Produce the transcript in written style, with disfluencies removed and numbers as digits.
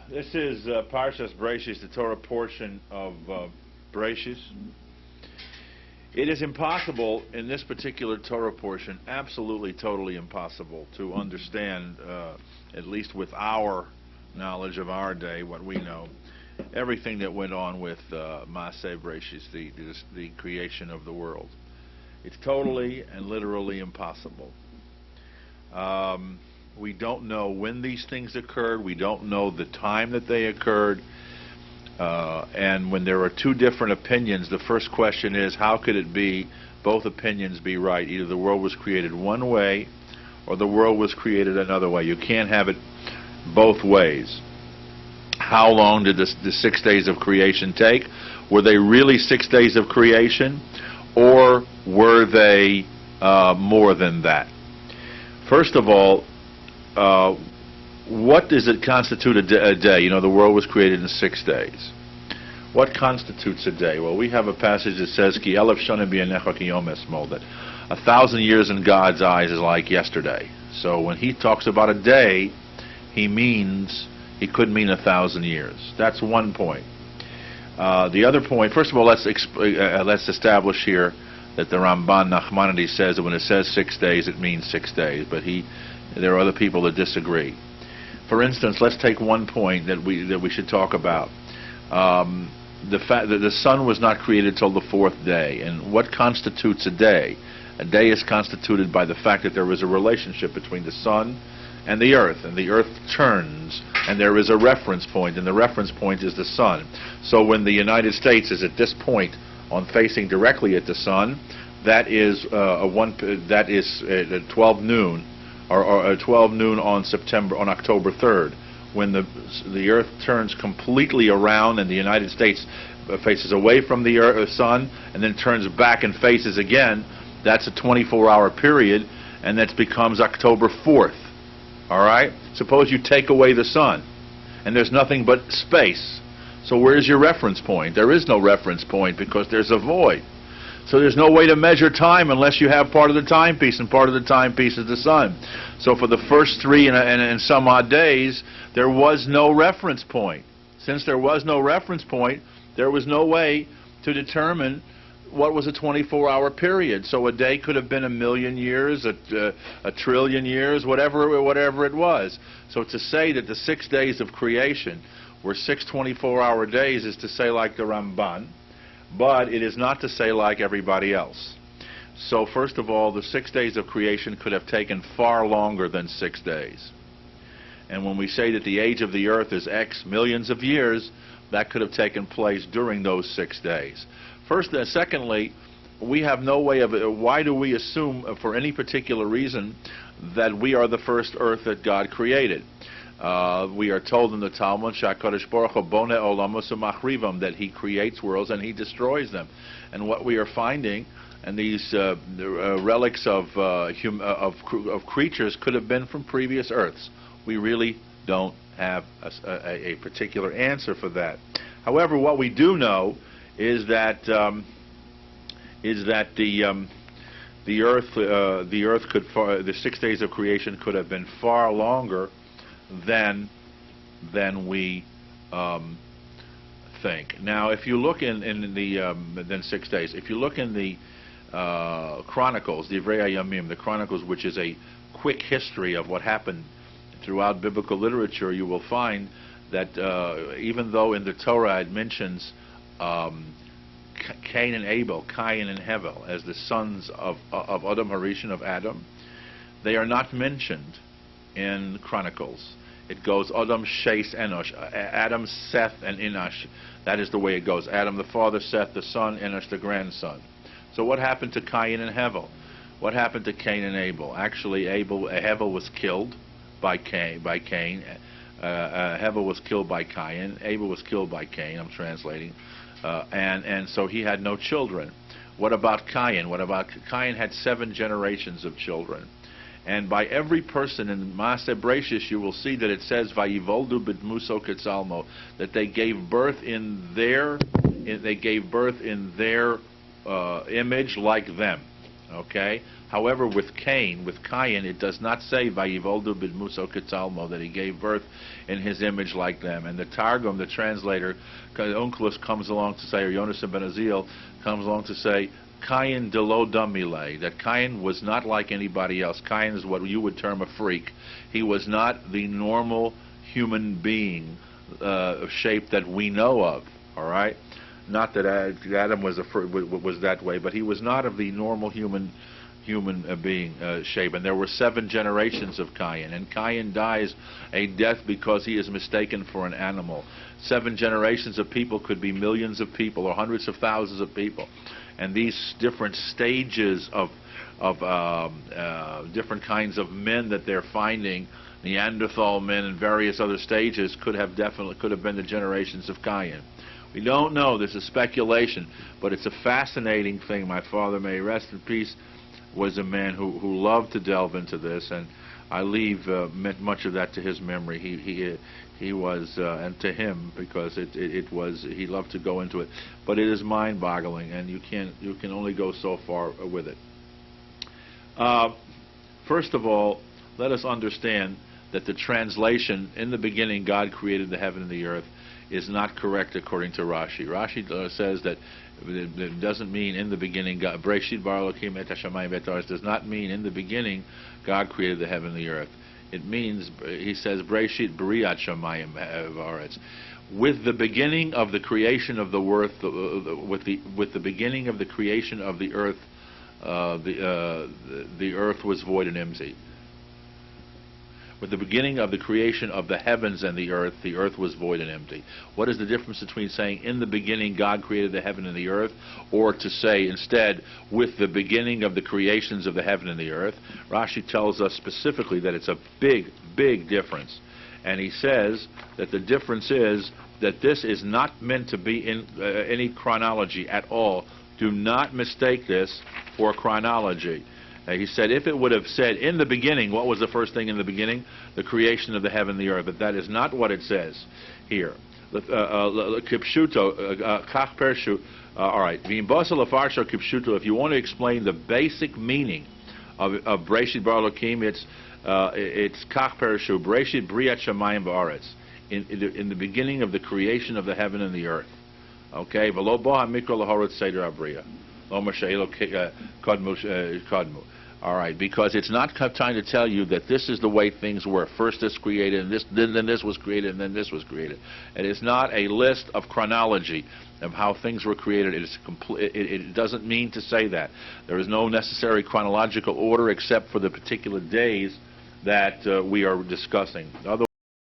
This is Parshat Braysheet, the Torah portion of Braysheet. It is impossible in this particular Torah portion, absolutely, totally impossible, to understand, at least with our knowledge of our day, what we know, everything that went on with Maaseh Braysheet, the creation of the world. It's totally and literally impossible. We don't know when these things occurred. We don't know the time that they occurred. And when there are two different opinions, the first question is, how could it be both opinions be right? Either the world was created one way or the world was created another way. You can't have it both ways. How long did the 6 days of creation take? Were they really 6 days of creation, or were they more than that? First of all, what does it constitute a day? You know, the world was created in 6 days. What constitutes a day? Well, we have a passage that says, Ki elef shana b'yanecha ki yom esmol, that 1,000 years in God's eyes is like yesterday. So when he talks about a day, he could mean 1,000 years. That's one point. The other point, first of all, let's establish here that the Ramban Nachmanides says that when it says 6 days, it means 6 days. But there are other people that disagree. For instance, let's take one point that we should talk about. The fact that the sun was not created till the 4th day. And what constitutes a day? A day is constituted by the fact that there is a relationship between the sun and the earth turns, and there is a reference point, and the reference point is the sun. So when the United States is at this point on facing directly at the sun, that is 12 noon, or 12 noon on October 3rd, when the earth turns completely around and the United States faces away from the sun and then turns back and faces again. That's a 24-hour period, and that becomes October 4th. All right? Suppose you take away the sun, and there's nothing but space. So where's your reference point? There is no reference point because there's a void. So there's no way to measure time unless you have part of the timepiece, and part of the timepiece is the sun. So for the first 3 and some odd days, there was no reference point. Since there was no reference point, there was no way to determine what was a 24-hour period. So a day could have been 1,000,000 years, a trillion years, whatever it was. So to say that the 6 days of creation were 6 24-hour days is to say like the Ramban, but it is not to say like everybody else. So first of all, the 6 days of creation could have taken far longer than 6 days. And when we say that the age of the earth is X millions of years, that could have taken place during those 6 days. Secondly, we have no way of why do we assume for any particular reason that we are the first earth that God created? We are told in the Talmud, Shakadosh Baruch Hu boneh olamos u'machrivam, that He creates worlds and He destroys them. And what we are finding, and these relics of creatures could have been from previous earths. We really don't have a particular answer for that. However, what we do know is that the the 6 days of creation could have been far longer than we think. Now, if you look in than 6 days, if you look in the Chronicles, the Divrei Hayamim, the Chronicles, which is a quick history of what happened throughout biblical literature, you will find that even though in the Torah it mentions Cain and Abel, Cain and Hevel, as the sons of Adam Harishon, of Adam, they are not mentioned in Chronicles. It goes Adam, Shes, Enosh, Adam, Seth, and Enosh. That is the way it goes. Adam the father, Seth the son, Enosh the grandson. So what happened to Cain and Hevel? What happened to Cain and Abel? Actually, Hevel was killed by Cain. Hevel was killed by Cain. Abel was killed by Cain. I'm translating. And so he had no children. What about Cain? Cain had 7 generations of children. And by every person in Maaseh Braysheet, you will see that it says Vayivoldu b'dmuso ketzalmo, that they gave birth in their image like them. Okay, However, with Cain, it does not say Vayivoldu b'dmuso ketzalmo, that he gave birth in his image like them. And the Targum, the translator, Onkelos, comes along to say, or Yonas ben Azil comes along to say, Cain de lo damile, that Cain was not like anybody else. Cain is what you would term a freak. He was not the normal human being shape that we know of. All right, not that Adam was that way, but he was not of the normal human being shape. And there were 7 generations of Cain, and Cain dies a death because he is mistaken for an animal. 7 generations of people could be millions of people or hundreds of thousands of people, and these different stages of different kinds of men that they're finding, Neanderthal men and various other stages, could have been the generations of Cain. We don't know. This is speculation, but it's a fascinating thing. My father, may he rest in peace, was a man who loved to delve into this, and I leave much of that to his memory. He was, and to him, because it was, he loved to go into it. But it is mind-boggling, and you can only go so far with it. First of all, let us understand that the translation, in the beginning God created the heaven and the earth, is not correct according to Rashi. Rashi says that it doesn't mean in the beginning, Braysheet bar Elokim et hashamayim et haaretz, does not mean in the beginning God created the heaven and the earth. It means, he says, Braysheet b'riat shamayim haaretz. With the beginning of the creation of the earth, with the beginning of the creation of the earth, the earth was void and empty. With the beginning of the creation of the heavens and the earth was void and empty. What is the difference between saying in the beginning God created the heaven and the earth, or to say instead with the beginning of the creations of the heaven and the earth? Rashi tells us specifically that it's a big, big difference. And he says that the difference is that this is not meant to be in any chronology at all. Do not mistake this for chronology. He said, if it would have said in the beginning, what was the first thing in the beginning? The creation of the heaven and the earth. But that is not what it says here. Kipshuto, kach pershu. All right. If you want to explain the basic meaning of Braysheet bar Elokim, it's kach pershu. Braysheet briat shamayim va'aretz. In the beginning of the creation of the heaven and the earth. Okay. V'lo bo ha'mikra l'horetz seder abriya. Lo masha'elo kadmu. All right, because it's not trying to tell you that this is the way things were. First this created, and then this was created, and then this was created. It is not a list of chronology of how things were created. It doesn't mean to say that. There is no necessary chronological order except for the particular days that we are discussing. Otherwise,